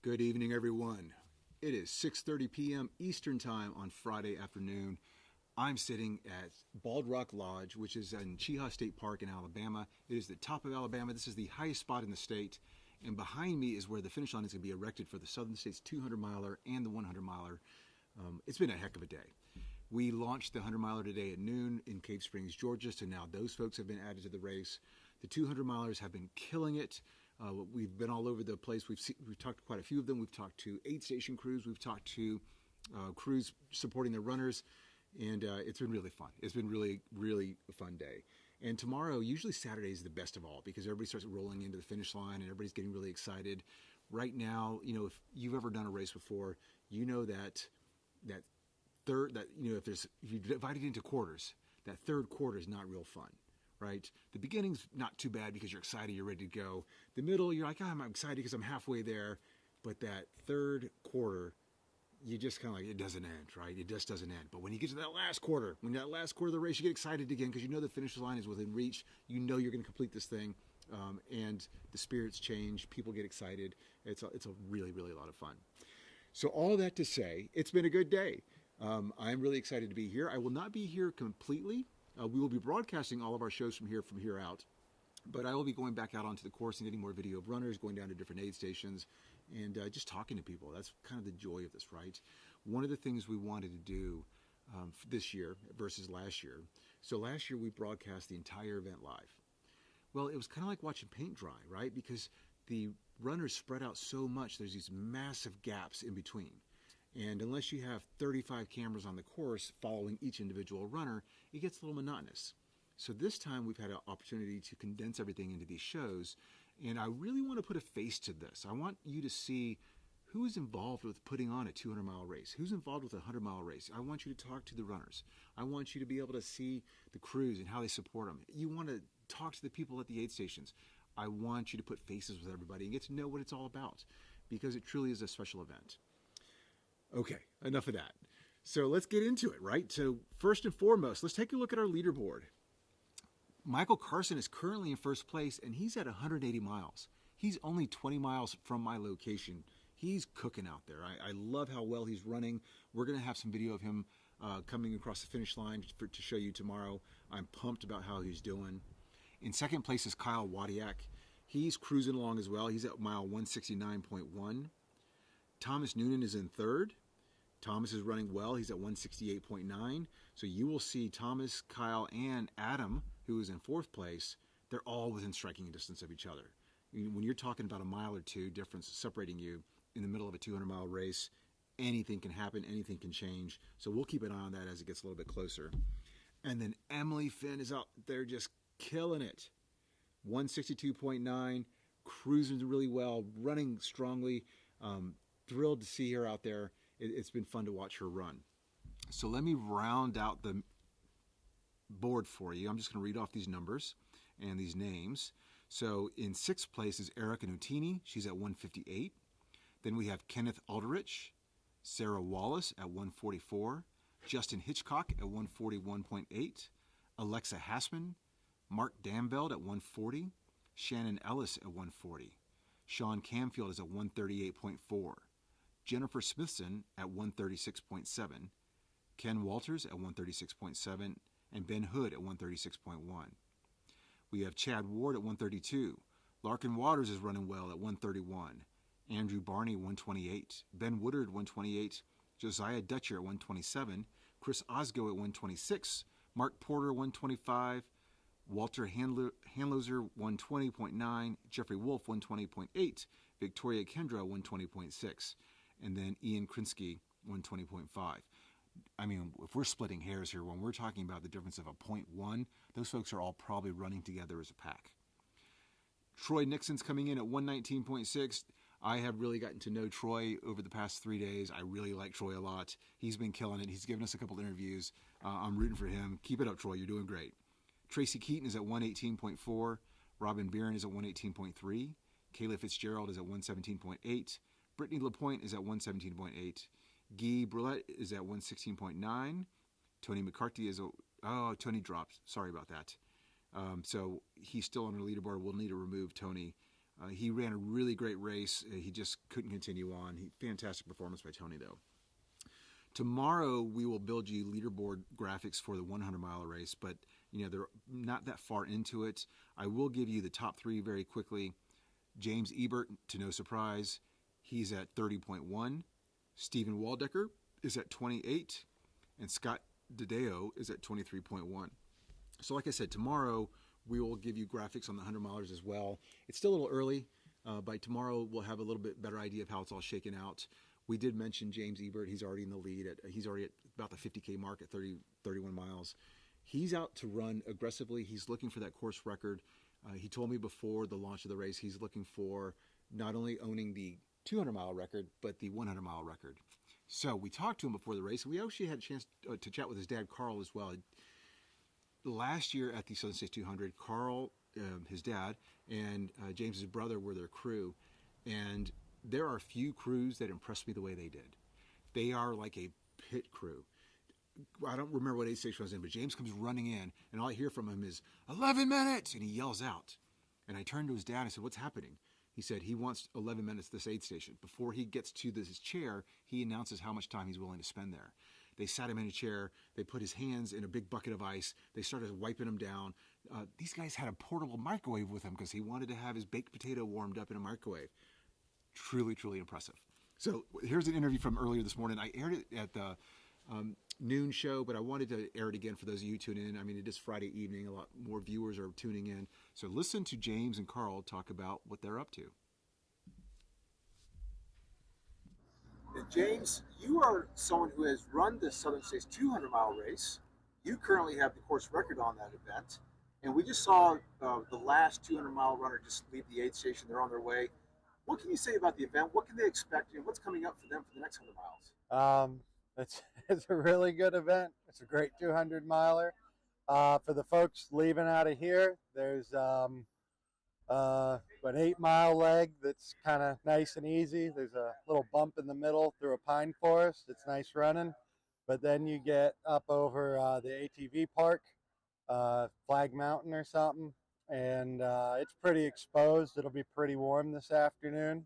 Good evening, everyone. It is 6:30 p.m. Eastern Time on Friday afternoon. I'm sitting at Bald Rock Lodge, which is in Cheaha State Park in Alabama. It is the top of Alabama. This is the highest spot in the state. And behind me is where the finish line is going to be erected for the Southern States 200-miler and the 100-miler. It's been a heck of a day. We launched the 100-miler today at noon in Cave Springs, Georgia, so now those folks have been added to the race. The 200-milers have been killing it. We've been all over the place. We've talked to quite a few of them. We've talked to aid station crews. We've talked to crews supporting their runners, and it's been really fun. It's been really, really a fun day. And tomorrow, usually Saturday is the best of all because everybody starts rolling into the finish line and everybody's getting really excited. Right now, if you've ever done a race before, you know that if you divide it into quarters, that third quarter is not real fun. Right? The beginning's not too bad because you're excited, you're ready to go. The middle, you're like, I'm excited because I'm halfway there. But that third quarter, you just kind of like, it doesn't end, right? It just doesn't end. But when you get to that last quarter, of the race, you get excited again because you know the finish line is within reach. You know you're going to complete this thing. And the spirits change. People get excited. It's a really, really lot of fun. So all that to say, it's been a good day. I'm really excited to be here. I will not be here completely. We will be broadcasting all of our shows from here out, but I will be going back out onto the course and getting more video of runners, going down to different aid stations, and just talking to people. That's kind of the joy of this, right? One of the things we wanted to do this year versus last year. So last year we broadcast the entire event live. Well, it was kind of like watching paint dry, right? Because the runners spread out so much, there's these massive gaps in between. And unless you have 35 cameras on the course following each individual runner, it gets a little monotonous. So this time we've had an opportunity to condense everything into these shows, and I really want to put a face to this. I want you to see who is involved with putting on a 200-mile race, who's involved with a 100-mile race. I want you to talk to the runners. I want you to be able to see the crews and how they support them. You want to talk to the people at the aid stations. I want you to put faces with everybody and get to know what it's all about because it truly is a special event. Okay, enough of that. So let's get into it, right? So first and foremost, let's take a look at our leaderboard. Michael Carson is currently in first place, and he's at 180 miles. He's only 20 miles from my location. He's cooking out there. I love how well he's running. We're going to have some video of him coming across the finish line to show you tomorrow. I'm pumped about how he's doing. In second place is Kyle Wadiak. He's cruising along as well. He's at mile 169.1. Thomas Noonan is in third. Thomas is running well. He's at 168.9. So you will see Thomas, Kyle, and Adam, who is in fourth place, they're all within striking distance of each other. When you're talking about a mile or two difference separating you in the middle of a 200-mile race, anything can happen, anything can change. So we'll keep an eye on that as it gets a little bit closer. And then Emily Finn is out there just killing it. 162.9, cruising really well, running strongly. Thrilled to see her out there. It's been fun to watch her run. So let me round out the board for you. I'm just going to read off these numbers and these names. So in sixth place is Erica Nutini. She's at 158. Then we have Kenneth Alderich, Sarah Wallace at 144, Justin Hitchcock at 141.8, Alexa Hassman, Mark Damveld at 140, Shannon Ellis at 140. Sean Camfield is at 138.4. Jennifer Smithson at 136.7, Ken Walters at 136.7, and Ben Hood at 136.1. We have Chad Ward at 132. Larkin Waters is running well at 131. Andrew Barney 128. Ben Woodard 128. Josiah Dutcher at 127. Chris Osgo at 126. Mark Porter 125. Walter Hanloser 120.9. Jeffrey Wolf 120.8. Victoria Kendra 120.6. And then Ian Krinsky, 120.5. I mean, if we're splitting hairs here, when we're talking about the difference of a 0.1, those folks are all probably running together as a pack. Troy Nixon's coming in at 119.6. I have really gotten to know Troy over the past 3 days. I really like Troy a lot. He's been killing it. He's given us a couple interviews. I'm rooting for him. Keep it up, Troy. You're doing great. Tracy Keaton is at 118.4. Robin Barron is at 118.3. Kayla Fitzgerald is at 117.8. Brittany LaPointe is at 117.8. Guy Brulette is at 116.9. Tony McCarthy is Tony dropped. Sorry about that. So he's still on the leaderboard. We'll need to remove Tony. He ran a really great race. He just couldn't continue on. Fantastic performance by Tony, though. Tomorrow we will build you leaderboard graphics for the 100-mile race, but they're not that far into it. I will give you the top three very quickly. James Ebert, to no surprise, he's at 30.1. Stephen Waldecker is at 28, and Scott Dedeo is at 23.1. So like I said, tomorrow we will give you graphics on the 100 milers as well. It's still a little early. By tomorrow we'll have a little bit better idea of how it's all shaken out. We did mention James Ebert. He's already in the lead. He's already at about the 50K mark at 31 miles. He's out to run aggressively. He's looking for that course record. He told me before the launch of the race, he's looking for not only owning the 200-mile record, but the 100-mile record. So we talked to him before the race, and we actually had a chance to chat with his dad, Carl, as well. Last year at the Southern States 200, Carl, his dad, and James's brother were their crew. And there are a few crews that impressed me the way they did. They are like a pit crew. I don't remember what aid station I was in, but James comes running in, and all I hear from him is, 11 minutes! And he yells out. And I turned to his dad and I said, what's happening? He said he wants 11 minutes at this aid station. Before he gets to his chair, he announces how much time he's willing to spend there. They sat him in a chair. They put his hands in a big bucket of ice. They started wiping him down. These guys had a portable microwave with him because he wanted to have his baked potato warmed up in a microwave. Truly, truly impressive. So here's an interview from earlier this morning. I aired it at the noon show, but I wanted to air it again for those of you tuning in. I mean, it is Friday evening. A lot more viewers are tuning in. So listen to James and Carl talk about what they're up to. And James, you are someone who has run the Southern States 200-mile race. You currently have the course record on that event. And we just saw the last 200-mile runner just leave the aid station. They're on their way. What can you say about the event? What can they expect? And what's coming up for them for the next 100 miles? It's a really good event. It's a great 200-miler. For the folks leaving out of here, there's an 8-mile leg that's kind of nice and easy. There's a little bump in the middle through a pine forest. It's nice running. But then you get up over the ATV park, Flag Mountain or something, and it's pretty exposed. It'll be pretty warm this afternoon,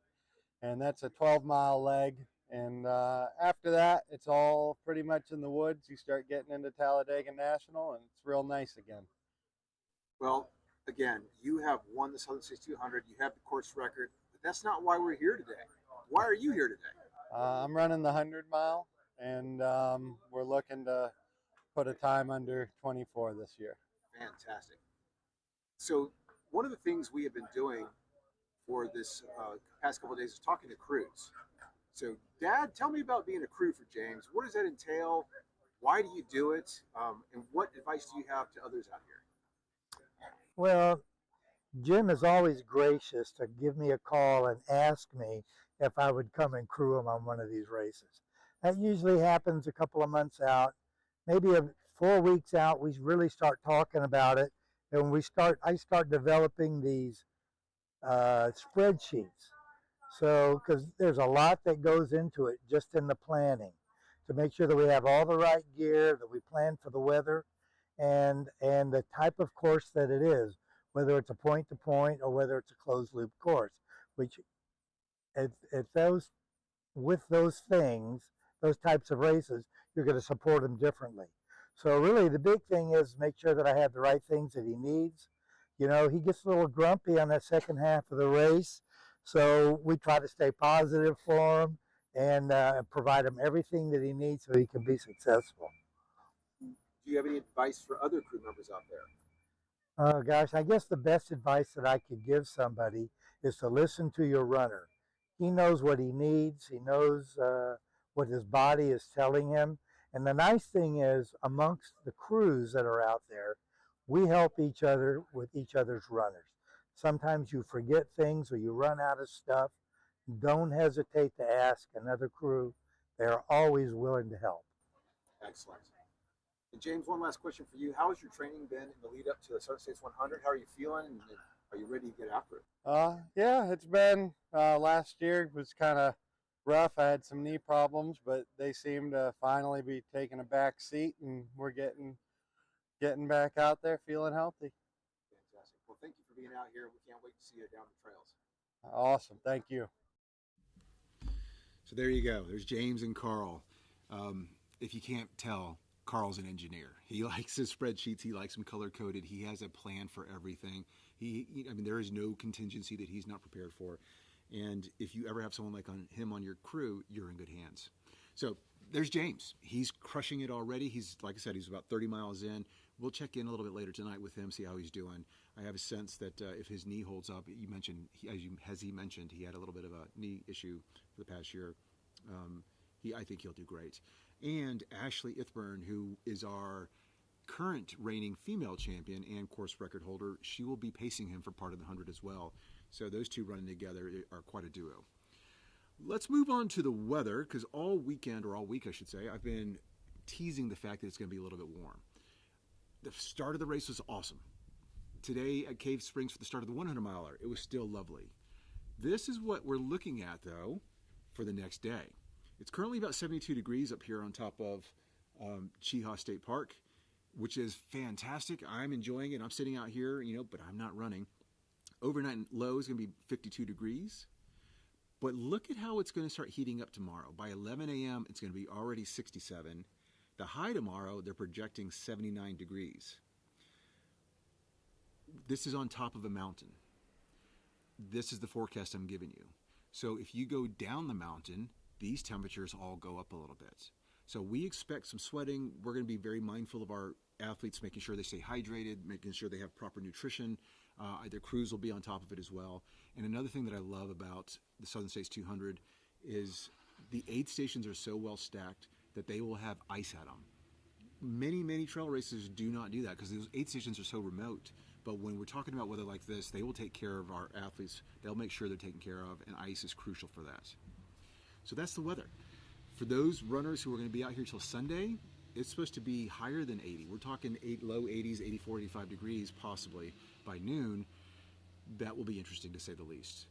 and that's a 12-mile leg. And after that, it's all pretty much in the woods. You start getting into Talladega National, and it's real nice again. Well, again, you have won the Southern States 200. You have the course record, but that's not why we're here today. Why are you here today? I'm running the 100-mile, and we're looking to put a time under 24 this year. Fantastic. So one of the things we have been doing for this past couple of days is talking to crews. So, Dad, tell me about being a crew for James. What does that entail? Why do you do it? And what advice do you have to others out here? Well, Jim is always gracious to give me a call and ask me if I would come and crew him on one of these races. That usually happens a couple of months out. Maybe 4 weeks out, we really start talking about it. And I start developing these spreadsheets. So, because there's a lot that goes into it just in the planning to make sure that we have all the right gear, that we plan for the weather, and the type of course that it is, whether it's a point-to-point or whether it's a closed-loop course. Which, with those things, those types of races, you're going to support them differently. So really, the big thing is make sure that I have the right things that he needs. You know, he gets a little grumpy on that second half of the race. So we try to stay positive for him and provide him everything that he needs so he can be successful. Do you have any advice for other crew members out there? Oh gosh, I guess the best advice that I could give somebody is to listen to your runner. He knows what he needs. He knows what his body is telling him. And the nice thing is, amongst the crews that are out there, we help each other with each other's runners. Sometimes you forget things or you run out of stuff. Don't hesitate to ask another crew. They're always willing to help. Excellent. And James, one last question for you. How has your training been in the lead up to the Southern States 100? How are you feeling? And are you ready to get after it? Yeah, it's been last year was kind of rough. I had some knee problems, but they seem to finally be taking a back seat, and we're getting back out there feeling healthy. Fantastic. Well, thank you for being out here. We can't wait to see you down the trails. Awesome. Thank you. So there you go. There's James and Carl. If you can't tell, Carl's an engineer. He likes his spreadsheets. He likes them color coded. He has a plan for everything. I mean, there is no contingency that he's not prepared for. And if you ever have someone like him on your crew, you're in good hands. So there's James. He's crushing it already. He's, like I said, he's about 30 miles in. We'll check in a little bit later tonight with him, see how he's doing. I have a sense that if his knee holds up, you mentioned, as he mentioned, he had a little bit of a knee issue for the past year. I think he'll do great. And Ashley Ithburn, who is our current reigning female champion and course record holder, she will be pacing him for part of the 100 as well. So those two running together are quite a duo. Let's move on to the weather, because all weekend, or all week I should say, I've been teasing the fact that it's going to be a little bit warm. The start of the race was awesome. Today at Cave Springs for the start of the 100-miler, it was still lovely. This is what we're looking at, though, for the next day. It's currently about 72 degrees up here on top of Cheaha State Park, which is fantastic. I'm enjoying it. I'm sitting out here, but I'm not running. Overnight low is going to be 52 degrees. But look at how it's going to start heating up tomorrow. By 11 a.m., it's going to be already 67. The high tomorrow, they're projecting 79 degrees. This is on top of a mountain. This is the forecast I'm giving you. So if you go down the mountain, these temperatures all go up a little bit. So we expect some sweating. We're going to be very mindful of our athletes, making sure they stay hydrated, making sure they have proper nutrition. Their crews will be on top of it as well. And another thing that I love about the Southern States 200 is the aid stations are so well stacked that they will have ice at them. Many trail races do not do that because those aid stations are so remote. But when we're talking about weather like this, they will take care of our athletes. They'll make sure they're taken care of, and ice is crucial for that. So that's the weather. For those runners who are going to be out here till Sunday, it's supposed to be higher than 80. We're talking low 80s, 84, 85 degrees possibly by noon. That will be interesting to say the least.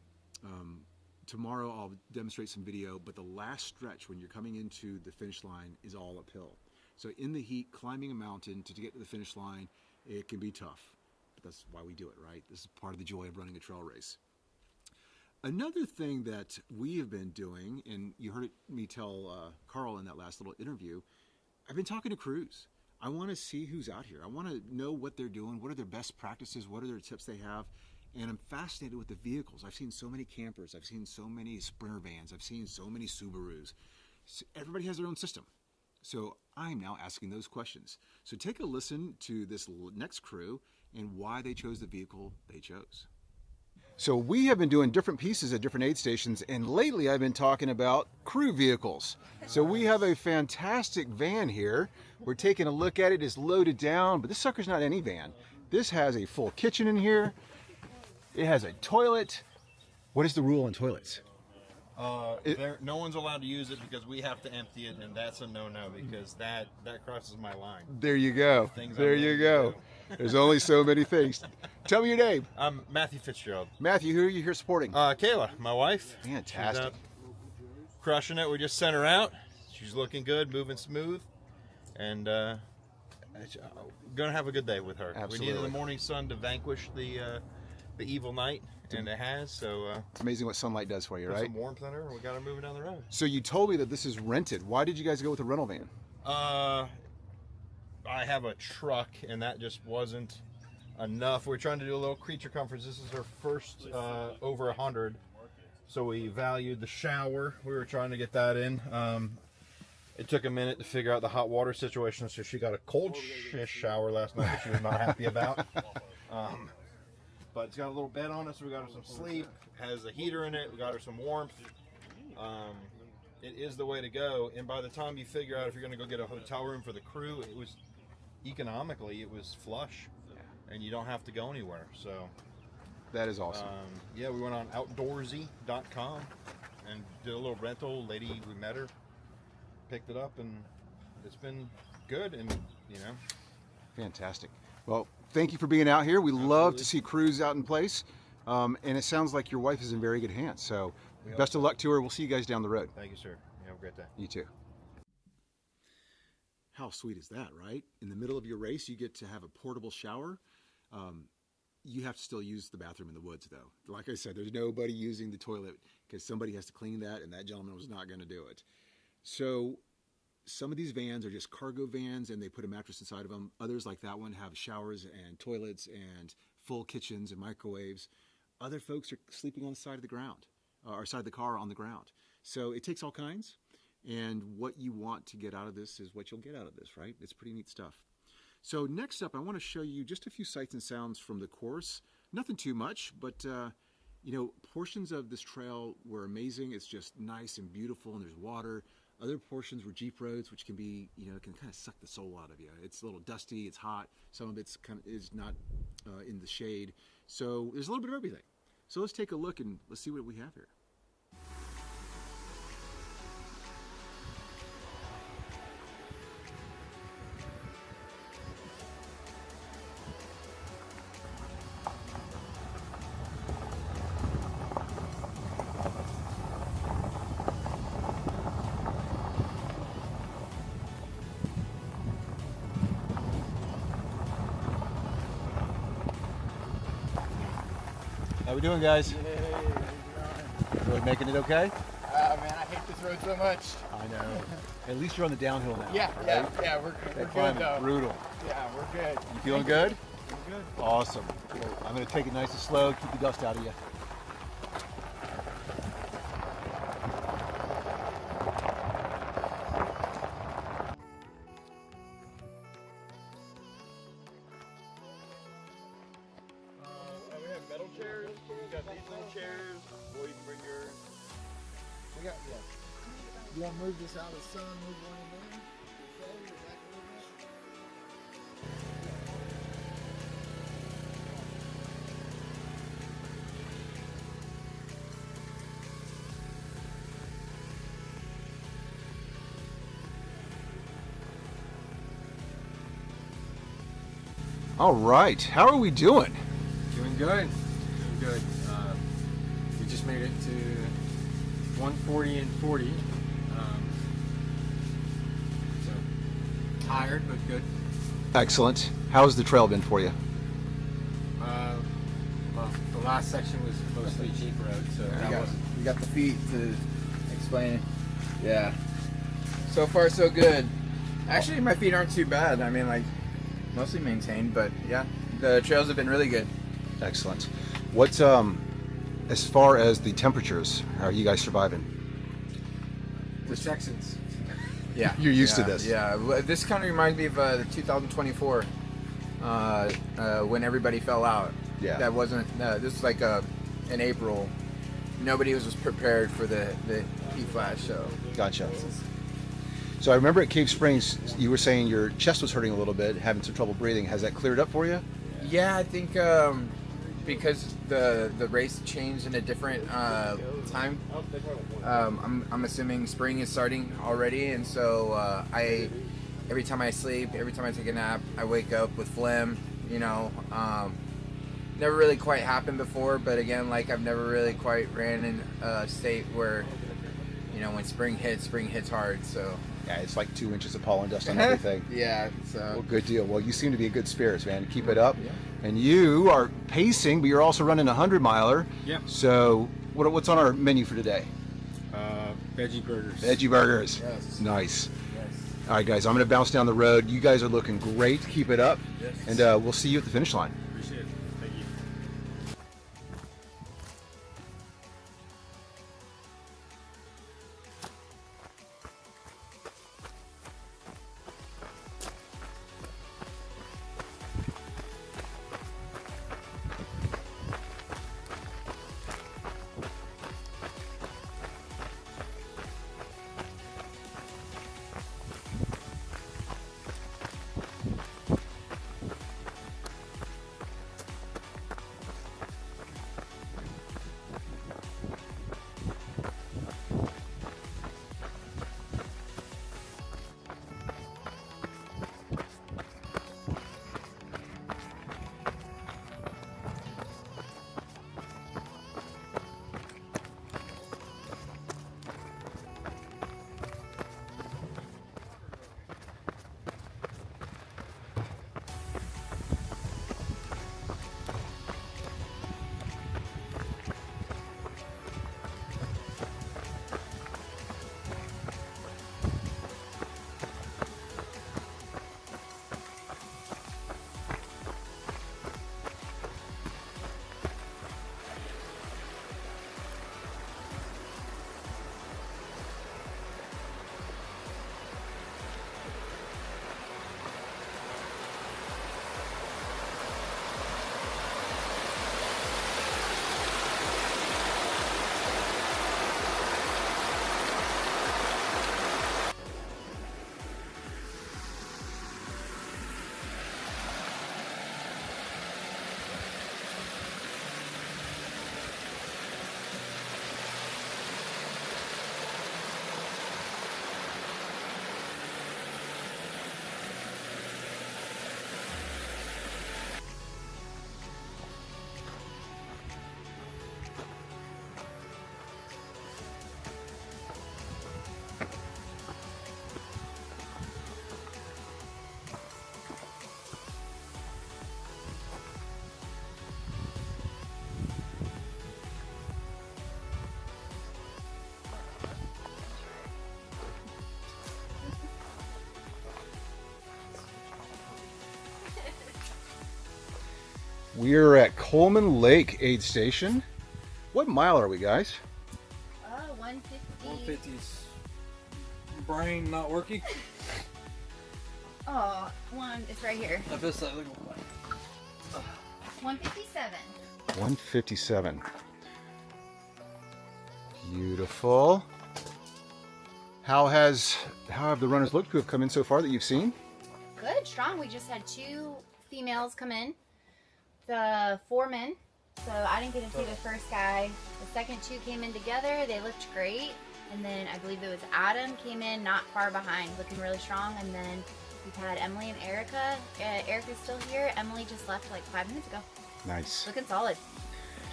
Tomorrow I'll demonstrate some video, but the last stretch when you're coming into the finish line is all uphill. So in the heat, climbing a mountain to get to the finish line, it can be tough. But that's why we do it, right? This is part of the joy of running a trail race. Another thing that we have been doing, and you heard me tell Carl in that last little interview, I've been talking to crews. I want to see who's out here. I want to know what they're doing, what are their best practices, what are their tips they have, and I'm fascinated with the vehicles. I've seen so many campers, I've seen so many Sprinter vans, I've seen so many Subarus. So everybody has their own system. So I'm now asking those questions. So take a listen to this next crew and why they chose the vehicle they chose. So we have been doing different pieces at different aid stations, and lately I've been talking about crew vehicles. So we have a fantastic van here. We're taking a look at it. It's loaded down, but this sucker's not any van. This has a full kitchen in here. It has a toilet. What is the rule on toilets? No one's allowed to use it because we have to empty it, and that's a no-no because that crosses my line. There you go. There you go. There's only so many things. Tell me your name. I'm Matthew Fitzgerald. Matthew, who are you here supporting? Kayla, my wife. Fantastic. She's out crushing it. We just sent her out. She's looking good, moving smooth, and gonna have a good day with her. Absolutely. We needed the morning sun to vanquish the evil night, and it has. So it's amazing what sunlight does for you, put right? some warmth in her, and we got her moving down the road. So you told me that this is rented. Why did you guys go with a rental van? I have a truck, and that just wasn't enough. We're trying to do a little creature conference. This is our first over 100, so we valued the shower. We were trying to get that in. It took a minute to figure out the hot water situation, so she got a cold shower last night that she was not happy about. But it's got a little bed on it, so we got her some sleep. Has a heater in it. We got her some warmth. It is the way to go. And by the time you figure out if you're going to go get a hotel room for the crew, it was economically, it was flush, and you don't have to go anywhere. So that is awesome. Yeah, we went on outdoorsy.com and did a little rental. Lady, we met her, picked it up, and it's been good. And Fantastic. Well, thank you for being out here. We love to see crews out in place, and it sounds like your wife is in very good hands. So best of luck to her. We'll see you guys down the road. Thank you, sir. You have a great day. You too. How sweet is that, right? In the middle of your race, you get to have a portable shower. you have to still use the bathroom in the woods, though. Like I said, there's nobody using the toilet because somebody has to clean that, and that gentleman was not going to do it. So some of these vans are just cargo vans, and they put a mattress inside of them. Others, like that one, have showers and toilets and full kitchens and microwaves. Other folks are sleeping on the side of the ground, or side of the car on the ground. So it takes all kinds, and what you want to get out of this is what you'll get out of this, right? It's pretty neat stuff. So next up, I want to show you just a few sights and sounds from the course. Nothing too much, but you know, portions of this trail were amazing. It's just nice and beautiful, and there's water. Other portions were jeep roads, which can be, you know, can kind of suck the soul out of you. It's a little dusty, it's hot. Some of it's kind of is not in the shade. So there's a little bit of everything. So let's take a look and let's see what we have here. How we doing, guys? Really making it okay? Man, I hate this road so much. I know. At least you're on the downhill now. Yeah, right? yeah, we're That good climb though. is brutal. Yeah, we're good. You feeling good? We're good. Awesome. Well, I'm going to take it nice and slow, keep the dust out of you. We have metal chairs. We got these little chairs. Or you can bring yours. We got, yeah. You want to move this out of the sun, move one in there? Okay, you're back a little bit. All right. How are we doing? Doing good. Doing good. We just made it to 140 and 40. So tired, but good. Excellent. How's the trail been for you? Well, the last section was mostly jeep road, so that wasn't. You got the feet to explain it. Yeah. So far, so good. Actually, my feet aren't too bad. I mean, like, mostly maintained, but yeah, the trails have been really good. Excellent. What's as far as the temperatures, how are you guys surviving? The Texans. Yeah. You're used to Yeah, this. Yeah. This kind of reminds me of the 2024 when everybody fell out. Yeah. That wasn't. This is like in April. Nobody was prepared for the heat flash. So. Gotcha. So I remember at Cave Springs, you were saying your chest was hurting a little bit, having some trouble breathing. Has that cleared up for you? Yeah, I think because the race changed in a different time. I'm assuming spring is starting already, and so every time I sleep, every time I take a nap, I wake up with phlegm. You know, never really quite happened before, but again, like I've never really quite ran in a state where, you know, when spring hits hard. So. Yeah, it's like 2 inches of pollen dust on everything. Yeah. So. Well, good deal. Well, you seem to be in good spirits, man. Keep it up. Yeah. And you are pacing, but you're also running a 100-miler. Yeah. So what's on our menu for today? Veggie burgers. Veggie burgers. Yes. Nice. Yes. All right, guys, I'm going to bounce down the road. You guys are looking great. Keep it up. Yes. And we'll see you at the finish line. Appreciate it. Thank you. We're at Coleman Lake Aid Station. What mile are we, guys? 150. 150's brain not working. Oh, it's right here. I feel like 157. 157. Beautiful. How have the runners looked who have come in so far that you've seen? Good, strong. We just had 2 females come in. The 4 men. So I didn't get to see the first guy. The second 2 came in together. They looked great. And then I believe it was Adam came in not far behind, looking really strong. And then we've had Emily and Erica. Erica's still here. Emily just left like 5 minutes ago. Nice. Looking solid.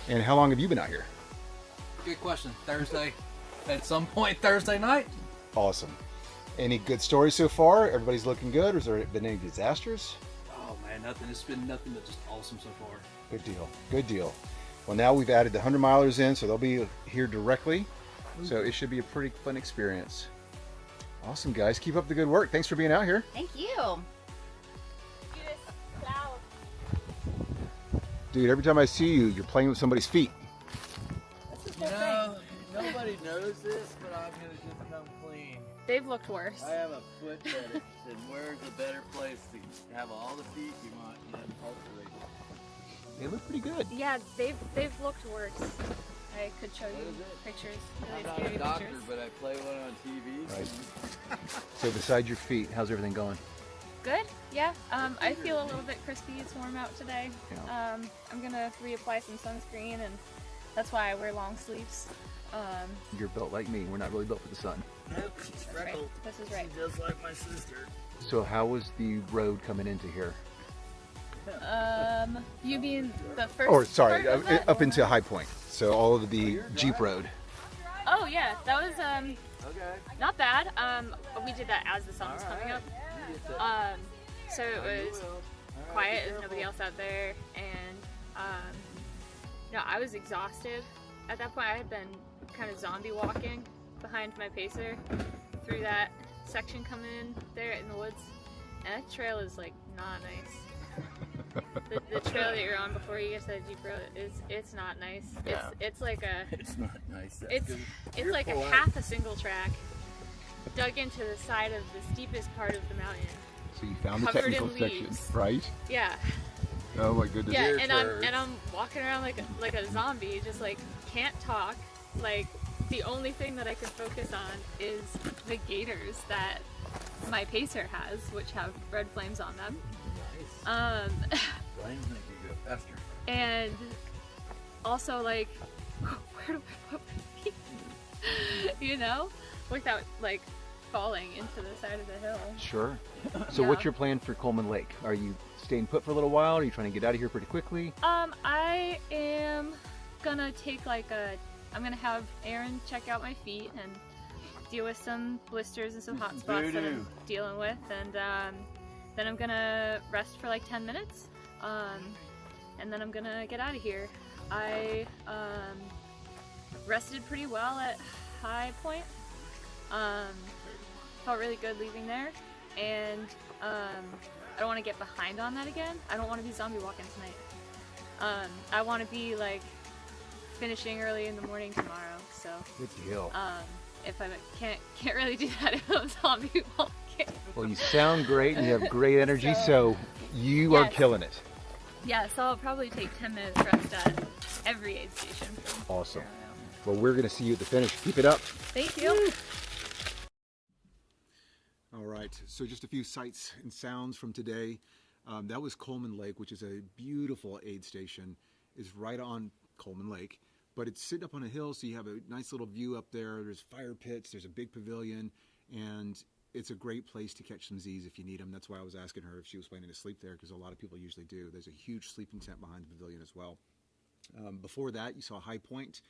And how long have you been out here? Good question. Thursday. At some point Thursday night. Awesome. Any good stories so far? Everybody's looking good? Or has there been any disasters? Oh man, nothing. It's been nothing but just awesome so far. Good deal. Good deal. Well, now we've added the 100 milers in, so they'll be here directly. So it should be a pretty fun experience. Awesome, guys. Keep up the good work. Thanks for being out here. Thank you. Dude, every time I see you, you're playing with somebody's feet. You know, nobody knows this, but I'm gonna just come clean. They've looked worse. I have a foot fetish, and where's a better place to have all the feet you want and cultivate? They look pretty good. Yeah, they've looked worse. I could show you pictures. I'm Really not scary a doctor, pictures. but I play one on TV. Right. So besides your feet, how's everything going? Good. Yeah. I feel a little bit crispy. It's warm out today. Yeah. I'm gonna reapply some sunscreen, and that's why I wear long sleeves. You're built like me. We're not really built for the sun. Nope, she's freckled. Right. This is right. She's just like my sister. So how was the road coming into here? You mean the first? Or sorry, part of it? up into High Point. So all of the Jeep road. Oh yeah, that was Okay. not bad. We did that as the sun was coming up. So it was quiet. There's nobody else out there, and I was exhausted. At that point, I had been kind of zombie walking behind my pacer through that section coming in there in the woods, and that trail is like not nice. The trail that you're on before you get to the Jeep road it's not nice. Yeah. It's like a It's not nice. That's it's good. it's like a Careful, half a single track dug into the side of the steepest part of the mountain. So you found the Covered technical in section, leaves. right? Yeah. Oh my goodness. Yeah, Deer and turds. I'm walking around like a zombie, just like can't talk. Like the only thing that I can focus on is the gaiters that my pacer has, which have red flames on them. Flames make you go faster. And also like, where do I put my feet? Without like falling into the side of the hill. Sure. So Yeah. what's your plan for Coleman Lake? Are you staying put for a little while? Are you trying to get out of here pretty quickly? I am gonna take I'm gonna have Aaron check out my feet and deal with some blisters and some hot spots that I'm dealing with, and then I'm gonna rest for like 10 minutes, and then I'm gonna get out of here. I rested pretty well at High Point. Felt really good leaving there, and I don't want to get behind on that again. I don't want to be zombie walking tonight. I want to be like finishing early in the morning tomorrow. So Good deal. if I can't really do that if I'm zombie walking. Well, you sound great and you have great energy, so you are Yes. killing it. Yeah, so I'll probably take 10 minutes rest at every aid station. Awesome. Well, we're going to see you at the finish. Keep it up. Thank you. All right, so just a few sights and sounds from today. That was Coleman Lake, which is a beautiful aid station. It's right on Coleman Lake, but it's sitting up on a hill, so you have a nice little view up there. There's fire pits, there's a big pavilion, and it's a great place to catch some Z's if you need them. That's why I was asking her if she was planning to sleep there, because a lot of people usually do. There's a huge sleeping tent behind the pavilion as well. Before that, you saw High Point.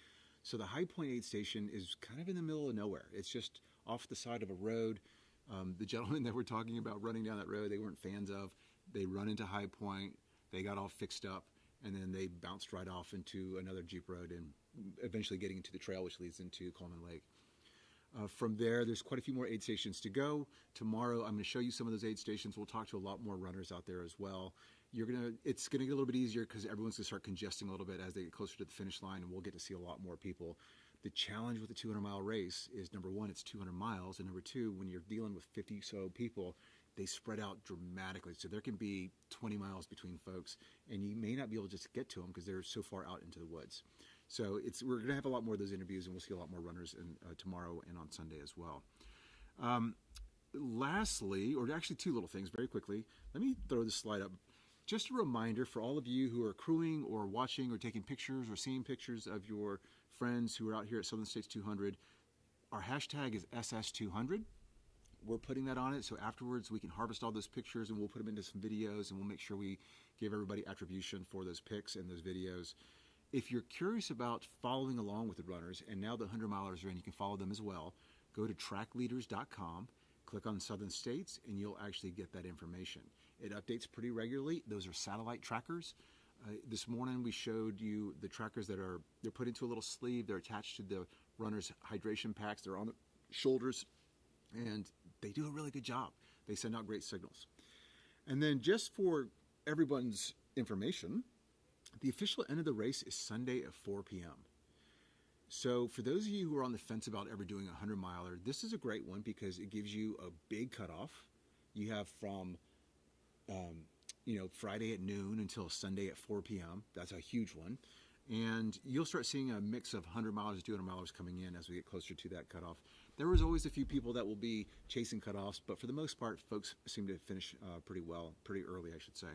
So the High Point aid station is kind of in the middle of nowhere. It's just off the side of a road. The gentlemen that we're talking about running down that road, they weren't fans of. They run into High Point, they got all fixed up, and then they bounced right off into another Jeep road and eventually getting into the trail which leads into Coleman Lake. From there, there's quite a few more aid stations to go. Tomorrow, I'm going to show you some of those aid stations. We'll talk to a lot more runners out there as well. It's going to get a little bit easier because everyone's going to start congesting a little bit as they get closer to the finish line, and we'll get to see a lot more people. The challenge with the 200-mile race is, number one, it's 200 miles, and number two, when you're dealing with 50 so people, they spread out dramatically. So there can be 20 miles between folks, and you may not be able to just get to them because they're so far out into the woods. So we're going to have a lot more of those interviews, and we'll see a lot more runners tomorrow and on Sunday as well. Lastly, or actually two little things very quickly, let me throw this slide up. Just a reminder for all of you who are crewing or watching or taking pictures or seeing pictures of your friends who are out here at Southern States 200, our hashtag is SS200. We're putting that on it, so afterwards we can harvest all those pictures and we'll put them into some videos, and we'll make sure we give everybody attribution for those pics and those videos. If you're curious about following along with the runners, and now the 100 milers are in, you can follow them as well. Go to trackleaders.com, click on Southern States, and you'll actually get that information. It updates pretty regularly. Those are satellite trackers. This morning we showed you the trackers they're put into a little sleeve. They're attached to the runners' hydration packs. They're on the shoulders, and they do a really good job. They send out great signals. And then just for everyone's information, the official end of the race is Sunday at 4 p.m. So for those of you who are on the fence about ever doing a 100-miler, this is a great one because it gives you a big cutoff. You have from Friday at noon until Sunday at 4 p.m. That's a huge one. And you'll start seeing a mix of 100 milers, 200 milers coming in as we get closer to that cutoff. There is always a few people that will be chasing cutoffs, but for the most part, folks seem to finish pretty well, pretty early, I should say.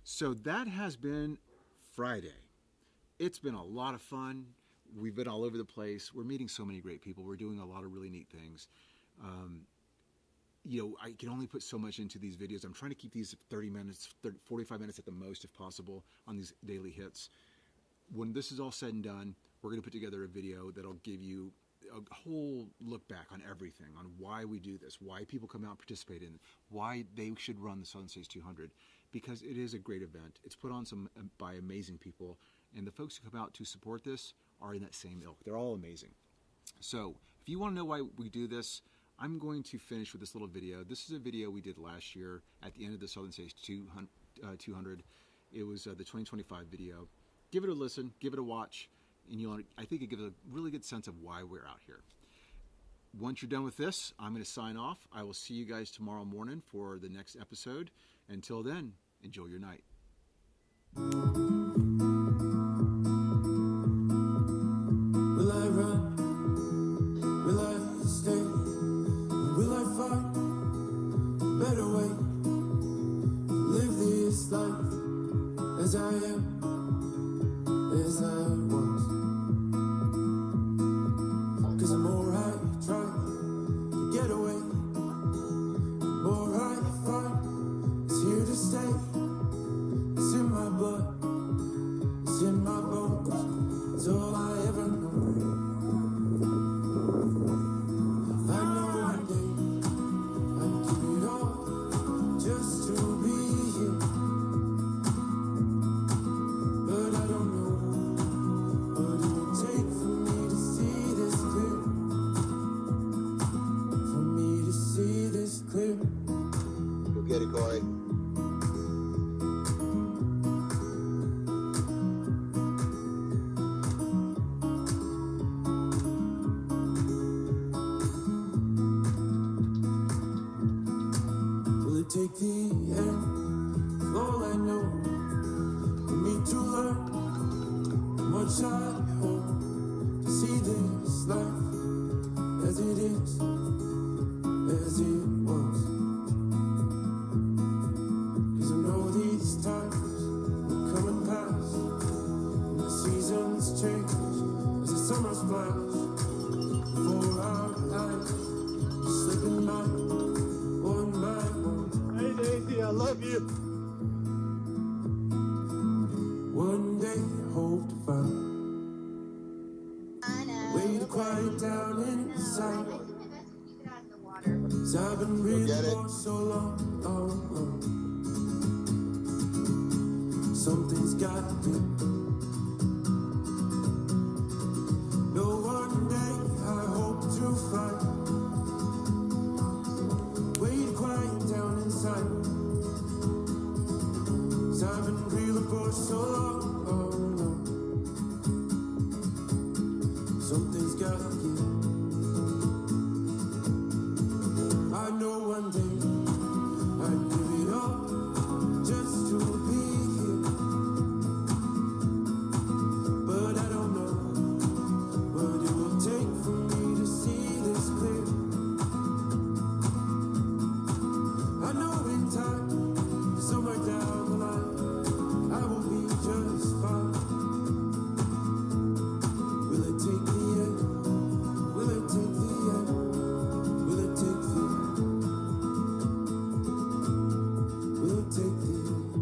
So that has been Friday. It's been a lot of fun. We've been all over the place. We're meeting so many great people. We're doing a lot of really neat things. I can only put so much into these videos. I'm trying to keep these 30 minutes, 45 minutes at the most if possible on these daily hits. When this is all said and done, we're going to put together a video that'll give you a whole look back on everything, on why we do this, why people come out and participate in it, why they should run the Southern States 200, because it is a great event. It's put on by amazing people, and the folks who come out to support this are in that same ilk. They're all amazing. So if you want to know why we do this, I'm going to finish with this little video. This is a video we did last year at the end of the Southern States 200. It was the 2025 video. Give it a listen, give it a watch, and I think it gives a really good sense of why we're out here. Once you're done with this, I'm going to sign off. I will see you guys tomorrow morning for the next episode. Until then, enjoy your night. Will I run? Will I stay? Will I find a better way to live this life as I am, as I was? 'Cause the more I try to get away, the more I find it's here to stay. It's in my blood, it's in my bones, it's all I ever know. I know one day I'd give it all just to be here, but I don't know what it would take for me to see this clear, for me to see this clear. Go get it, Corey. Take the end of all I know for me to learn how much I hope to see this life as it is, as it was. 'Cause I know these times will come and pass, and the seasons change as the summer splash before our eyes, slipping by one by one. Hey Daisy, I love you. One day I hope to find a way to quiet down inside. 'Cause I've been reading for so long, something's got to give. No, one day I hope to for so long. Oh, no. Something's got you. I know one day I'd give it all just to be here, but I don't know what it will take for me to see this clear. I know in time, somewhere down the line, I will be just fine. Will it take the end? Will it take the end? Will it take the end? Will it take the end?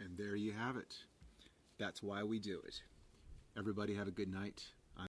And there you have it. That's why we do it. Everybody have a good night.